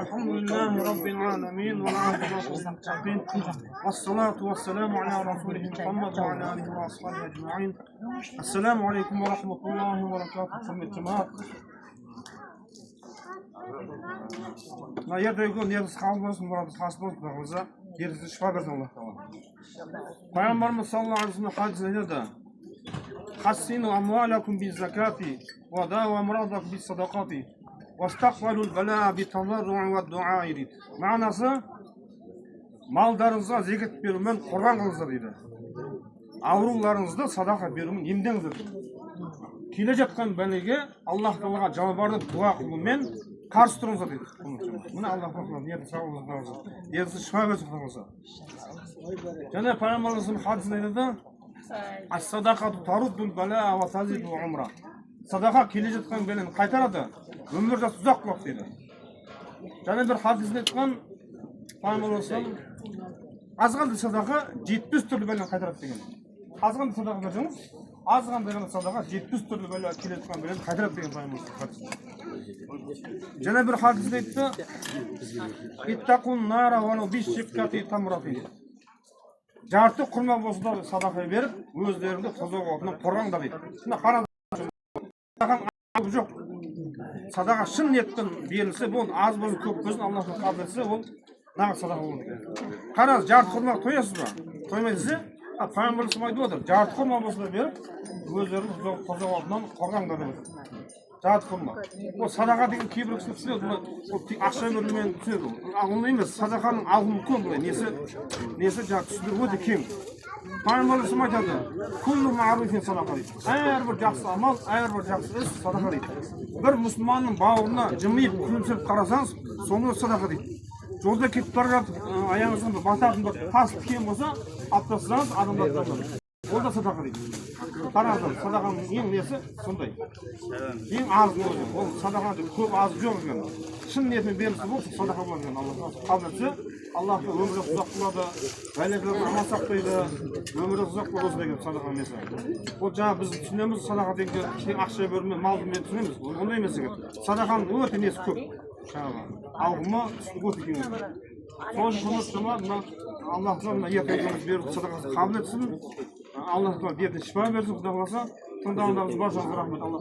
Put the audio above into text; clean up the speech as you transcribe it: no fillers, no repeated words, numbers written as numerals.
الحمد لله رب العالمين والعاقبة للمتقين والصلاة والسلام على رسوله محمد وعلى آله وأصحابه أجمعين. السلام عليكم ورحمة الله وبركاته. Cemaat. Na yerdeğin yersiz kalmasın, muradız hasbol kılağımıza yersiz şifa versin Allah Teala. Peygamberimiz sallallahu aleyhi ve sellem hadisinde de hassinu amwalakum biz zakati ve dawa muradakum bis sadakati ve istakbalul bela bi tadarru'i ve dua edin. Manası mallarınıza zekat verumen Kur'an kılınızdır dedi. Avrularınızda sadaka verumen emdеңіздер. Келе жатқан бәлеге Аллах Тағалаға жалбарынып дуа қылумен қарсы тұрыңыздар дейді. Міне Аллах Тағала ниеті сауабыңыз болсын. Ниетіңіз шифа берсін Құдайға. Және Пайғамбарымыздың хадисінде айтады: "Ас-садақату таруддул балаа ва тазиду умра." Садақа келе жатқан бәлені қайтарады, өмір жасы ұзақ болады дейді. Және бір хадисінде айтқан Пайғамбарымыз азғанды садақа 70 түрлі бәлені қайтарады деген. Азғанды садақа берсеңіз, азғанды садақа 70 түрлі бәле келе жатқан бәлені қайтарады деген Пайғамбарымыз хадисінде. Және бір хадисінде айтты: "Иттақун нара валау бишшиккати тамрати." Жарты құрма болса да садақа беріп, өздеріңді тозақ отынан қорғаңдар дейді. Мына қараңыз, садақа жоқ. Садақа шын ниетпен берілсе, бұл аз болсын, көп болсын, Аллахтан қабыл етсе, ол нағыз садақа болады. Қараңыз, жарты құрма тоясыз ба? Тоймайсыз, Пайғамбарымыз айтып отыр, жарты құрма болса да беріп, өздеріңді тозақ отынан қорғаңдар деп отыр. Жарты құрма. Ол садақа деген кейбір кісі түсінеді, ол тек ақша берумен түсінеді. Ондай емес, садақаның алғаны көп былай. Несі жаңа түсіндіріп өте кең. Пайғамбарымыз айтады: "Күллу ма'руфин садақа" дейді. Әрбір жақсы амал, әрбір жақсы іс садақа дейді. Бір мұсылманның бауырына жымиып, күлімсіреп қарасаңыз, соны садақа дейді. Жолда кетіп бара жатып, аяғыңызға бір бататын бір тас тікен болса, алып тастасаңыз, адамдар тастайды. Ол да садақа дейді. Қараңыздар, садақаның ең несі сондай. Ең азы өзі. Ол садақаны көп азы жоқ екен. Шын ниетпен берілсе болса, садақа болады екен. Алла қабыл етсе, Аллахтың өмірі ұзақ болады, бәлелерден аман сақтайды, өмірі ұзақ болады деген садақа несі. Ол жаңа біз түсінеміз, садақа деген ақша берумен, малмен түсінеміз. Ондай емес екен. Садақаның өте несі көп. Алғымы өте кең. Сол үшін Аллах Тағала ертеңіміз беріп садақасын қабыл етсін. Аллах Тағала берді шифа берсін, Құдай қаласа. Тыңдағандарыңыз баршаңызға рахмет. Аллах